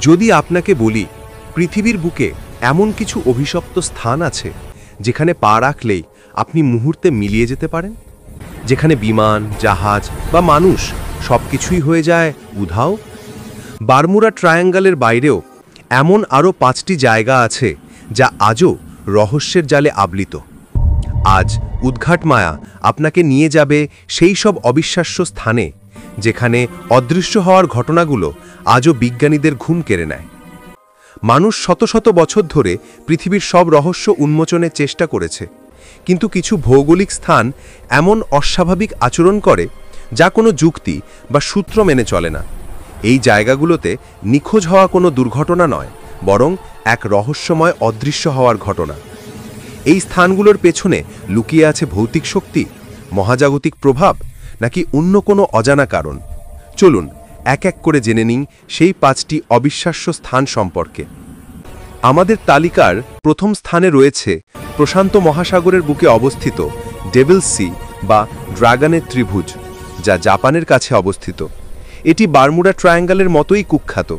যদি আপনাকে বলি পৃথিবীর বুকে এমন কিছু অভিশপ্ত স্থান আছে যেখানে পা রাখলেই আপনি মুহূর্তে মিলিয়ে যেতে পারেন, যেখানে বিমান, জাহাজ বা মানুষ সবকিছুই হয়ে যায় উধাও। বারমুডা ট্রায়াঙ্গলের বাইরেও এমন আরও 5টি জায়গা আছে যা আজও রহস্যের জালে আবৃত। আজ উদ্ঘাট মায়া আপনাকে নিয়ে যাবে সেই সব অবিশ্বাস্য স্থানে যেখানে অদৃশ্য হওয়ার ঘটনাগুলো আজও বিজ্ঞানীদের ঘুম কেড়ে নেয়। মানুষ শত শত বছর ধরে পৃথিবীর সব রহস্য উন্মোচনের চেষ্টা করেছে, কিন্তু কিছু ভৌগোলিক স্থান এমন অস্বাভাবিক আচরণ করে যা কোনো যুক্তি বা সূত্র মেনে চলে না। এই জায়গাগুলোতে নিখোঁজ হওয়া কোনো দুর্ঘটনা নয়, বরং এক রহস্যময় অদৃশ্য হওয়ার ঘটনা। এই স্থানগুলোর পেছনে লুকিয়ে আছে ভৌতিক শক্তি, মহাজাগতিক প্রভাব, নাকি অন্য কোনো অজানা কারণ। চলুন এক এক করে জেনে নিন সেই 5টি অবিশ্বাস্য স্থান সম্পর্কে। আমাদের তালিকার প্রথম স্থানে রয়েছে প্রশান্ত মহাসাগরের বুকে অবস্থিত ডেভিল সি বা ড্রাগনের ত্রিভুজ, যা জাপানের কাছে অবস্থিত। এটি বারমুডা ট্রায়াঙ্গলের মতোই কুখ্যাত।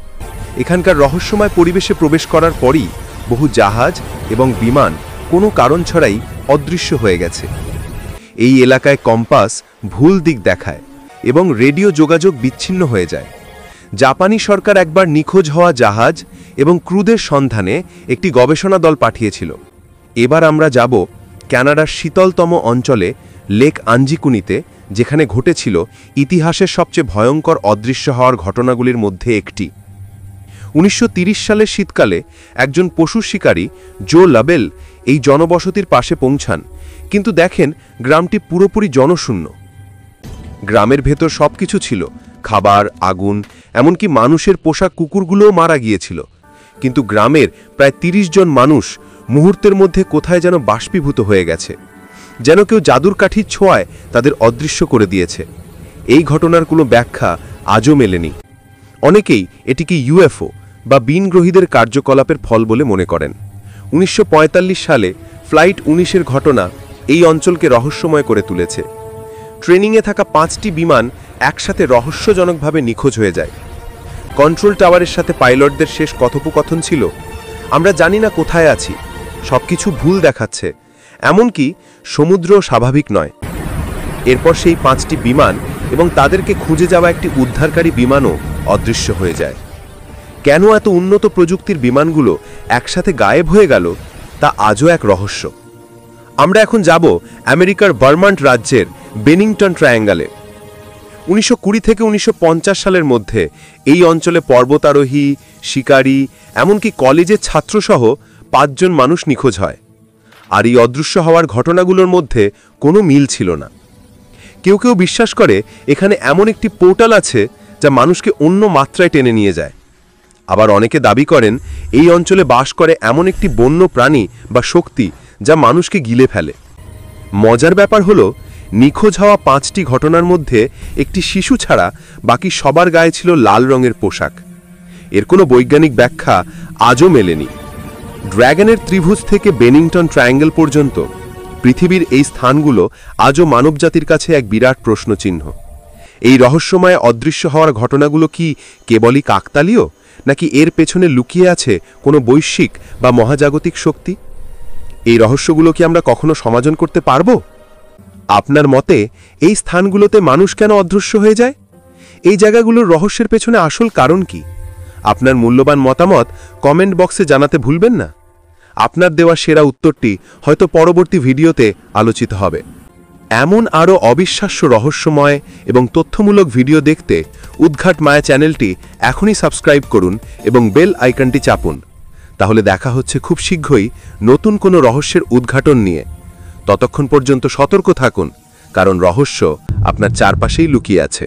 এখানকার রহস্যময় পরিবেশে প্রবেশ করার পরই বহু জাহাজ এবং বিমান কোনো কারণ ছাড়াই অদৃশ্য হয়ে গেছে। এই এলাকায় কম্পাস ভুল দিক দেখায় এবং রেডিও যোগাযোগ বিচ্ছিন্ন হয়ে যায়। জাপানি সরকার একবার নিখোঁজ হওয়া জাহাজ এবং ক্রুদের সন্ধানে একটি গবেষণা দল পাঠিয়েছিল। এবার আমরা যাব কানাডার শীতলতম অঞ্চলে লেক আঞ্জিকুনিতে, যেখানে ঘটেছিল ইতিহাসের সবচেয়ে ভয়ঙ্কর অদৃশ্য হওয়ার ঘটনাগুলির মধ্যে একটি। 1930 সালের শীতকালে একজন পশু শিকারী জো লাবেল এই জনবসতির পাশে পৌঁছান, কিন্তু দেখেন গ্রামটি পুরোপুরি জনশূন্য। গ্রামের ভেতর সবকিছু ছিল, খাবার, আগুন, এমনকি মানুষের পোষা কুকুরগুলোও মারা গিয়েছিল। কিন্তু গ্রামের প্রায় 30 জন মানুষ মুহূর্তের মধ্যে কোথায় যেন বাষ্পীভূত হয়ে গেছে, যেন কেউ জাদুর কাঠির ছোঁয়ায় তাদের অদৃশ্য করে দিয়েছে। এই ঘটনার কোনো ব্যাখ্যা আজও মেলেনি। অনেকেই এটিকে ইউএফও বা বিনগ্রহীদের কার্যকলাপের ফল বলে মনে করেন। 1945 সালে ফ্লাইট 19-এর ঘটনা এই অঞ্চলকে রহস্যময় করে তুলেছে। ট্রেনিংয়ে থাকা 5টি বিমান একসাথে রহস্যজনকভাবে নিখোঁজ হয়ে যায়। কন্ট্রোল টাওয়ারের সাথে পাইলটদের শেষ কথোপকথন ছিল, আমরা জানি না কোথায় আছি, সবকিছু ভুল দেখাচ্ছে, এমনকি সমুদ্র স্বাভাবিক নয়। এরপর সেই 5টি বিমান এবং তাদেরকে খুঁজে যাওয়া একটি উদ্ধারকারী বিমানও অদৃশ্য হয়ে যায়। কেন এত উন্নত প্রযুক্তির বিমানগুলো একসাথে গায়েব হয়ে গেল তা আজও এক রহস্য। আমরা এখন যাব আমেরিকার ভারমন্ট রাজ্যের বেনিংটন ট্রায়াঙ্গলে। 1920 থেকে 1950 সালের মধ্যে এই অঞ্চলে পর্বতারোহী, শিকারী, এমনকি কলেজের ছাত্রসহ 5 জন মানুষ নিখোঁজ হয়। আর এই অদৃশ্য হওয়ার ঘটনাগুলোর মধ্যে কোনো মিল ছিল না। কেউ কেউ বিশ্বাস করে এখানে এমন একটি পোর্টাল আছে যা মানুষকে অন্য মাত্রায় টেনে নিয়ে যায়। আবার অনেকে দাবি করেন এই অঞ্চলে বাস করে এমন একটি বন্য প্রাণী বা শক্তি যা মানুষকে গিলে ফেলে। মজার ব্যাপার হলো, নিখোঁজ হওয়া 5টি ঘটনার মধ্যে একটি শিশু ছাড়া বাকি সবার গায়ে ছিল লাল রঙের পোশাক। এর কোনো বৈজ্ঞানিক ব্যাখ্যা আজও মেলেনি। ড্রাগনের ত্রিভুজ থেকে বেনিংটন ট্রায়াঙ্গল পর্যন্ত পৃথিবীর এই স্থানগুলো আজও মানবজাতির কাছে এক বিরাট প্রশ্নচিহ্ন। এই রহস্যময় অদৃশ্য হওয়ার ঘটনাগুলো কি কেবলই কাকতালীয়, নাকি এর পেছনে লুকিয়ে আছে কোনো বৈশ্বিক বা মহাজাগতিক শক্তি? এই রহস্যগুলো কি আমরা কখনো সমাধান করতে পারব? আপনার মতে এই স্থানগুলোতে মানুষ কেন অদৃশ্য হয়ে যায়? এই জায়গাগুলোর রহস্যের পেছনে আসল কারণ কি? আপনার মূল্যবান মতামত কমেন্ট বক্সে জানাতে ভুলবেন না। আপনার দেওয়া সেরা উত্তরটি হয়তো পরবর্তী ভিডিওতে আলোচিত হবে। এমন আরও অবিশ্বাস্য, রহস্যময় এবং তথ্যমূলক ভিডিও দেখতে উদ্ঘাট মায়া চ্যানেলটি এখনই সাবস্ক্রাইব করুন এবং বেল আইকনটি চাপুন। তাহলে দেখা হচ্ছে খুব শীঘ্রই নতুন কোনো রহস্যের উদ্ঘাটন নিয়ে। ততক্ষণ পর্যন্ত সতর্ক থাকুন, কারণ রহস্য আপনার চারপাশেই লুকিয়ে আছে।